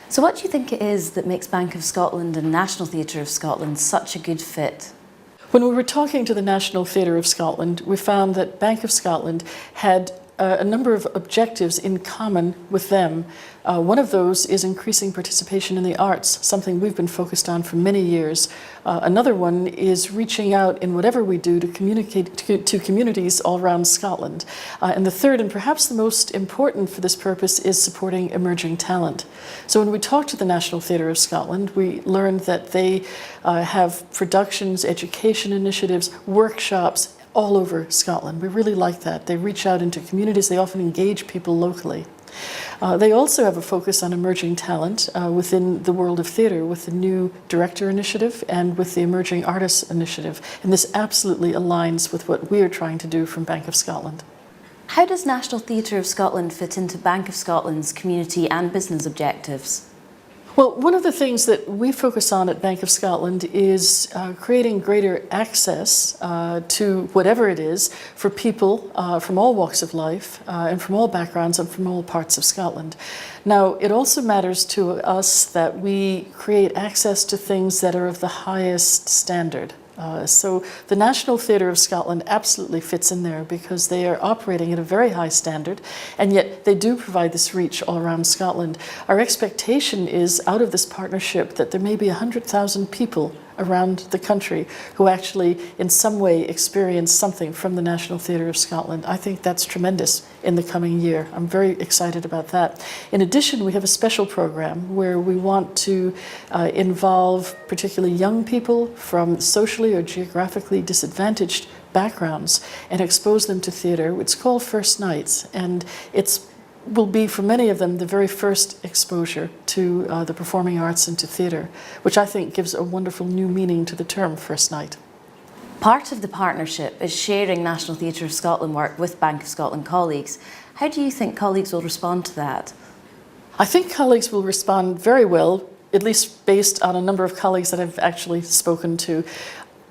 So what do you think it is that makes Bank of Scotland and National Theatre of Scotland such a good fit? When we were talking to the National Theatre of Scotland, we found that Bank of Scotland had a number of objectives in common with them. One of those is increasing participation in the arts, something we've been focused on for many years. Another one is reaching out in whatever we do to communicate to communities all around Scotland. And the third, and perhaps the most important for this purpose, is supporting emerging talent. So when we talked to the National Theatre of Scotland, we learned that they have productions, education initiatives, workshops, all over Scotland. We really like that. They reach out into communities, they often engage people locally. They also have a focus on emerging talent within the world of theatre with the new Director Initiative and with the Emerging Artists Initiative. And this absolutely aligns with what we are trying to do from Bank of Scotland. How does National Theatre of Scotland fit into Bank of Scotland's community and business objectives? Well, one of the things that we focus on at Bank of Scotland is creating greater access to whatever it is for people from all walks of life and from all backgrounds and from all parts of Scotland. Now, it also matters to us that we create access to things that are of the highest standard. So the National Theatre of Scotland absolutely fits in there because they are operating at a very high standard, and yet they do provide this reach all around Scotland. Our expectation is out of this partnership that there may be 100,000 people around the country who actually in some way experience something from the National Theatre of Scotland. I think that's tremendous in the coming year. I'm very excited about that. In addition, we have a special program where we want to involve particularly young people from socially or geographically disadvantaged backgrounds and expose them to theatre. It's called First Nights, and will be for many of them the very first exposure to the performing arts and to theatre, which I think gives a wonderful new meaning to the term First Night. Part of the partnership is sharing National Theatre of Scotland work with Bank of Scotland colleagues. How do you think colleagues will respond to that? I think colleagues will respond very well, at least based on a number of colleagues that I've actually spoken to.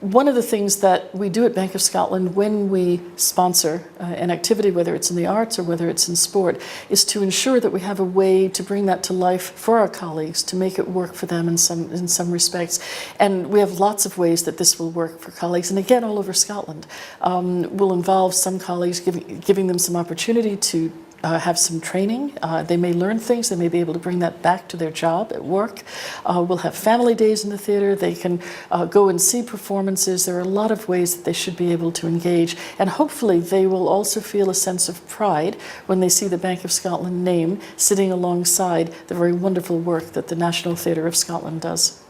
One of the things that we do at Bank of Scotland when we sponsor an activity, whether it's in the arts or whether it's in sport, is to ensure that we have a way to bring that to life for our colleagues, to make it work for them in some respects. And we have lots of ways that this will work for colleagues, and again, all over Scotland. Will involve some colleagues giving them some opportunity to have some training. They may learn things, they may be able to bring that back to their job at work. We'll have family days in the theatre, they can go and see performances. There are a lot of ways that they should be able to engage, and hopefully they will also feel a sense of pride when they see the Bank of Scotland name sitting alongside the very wonderful work that the National Theatre of Scotland does.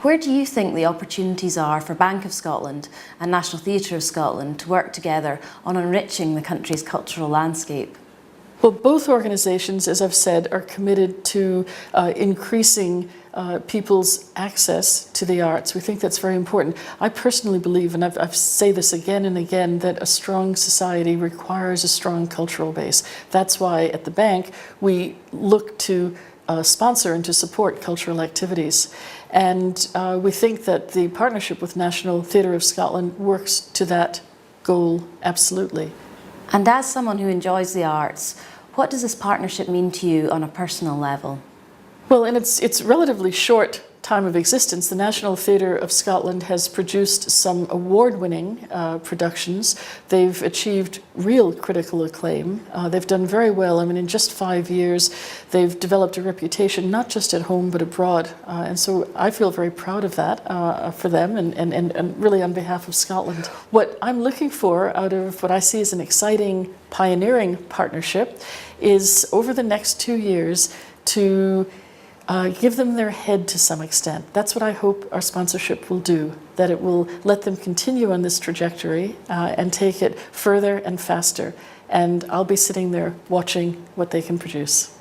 Where do you think the opportunities are for Bank of Scotland and National Theatre of Scotland to work together on enriching the country's cultural landscape? Well, both organisations, as I've said, are committed to increasing people's access to the arts. We think that's very important. I personally believe, and I've say this again and again, that a strong society requires a strong cultural base. That's why at the bank we look to sponsor and to support cultural activities. And we think that the partnership with National Theatre of Scotland works to that goal absolutely. And as someone who enjoys the arts, what does this partnership mean to you on a personal level? Well, in its relatively short time of existence, the National Theatre of Scotland has produced some award-winning productions. They've achieved real critical acclaim. They've done very well. I mean, in just 5 years, they've developed a reputation not just at home but abroad. And so I feel very proud of that for them and really on behalf of Scotland. What I'm looking for out of what I see as an exciting, pioneering partnership is over the next 2 years to give them their head to some extent. That's what I hope our sponsorship will do, that it will let them continue on this trajectory and take it further and faster. And I'll be sitting there watching what they can produce.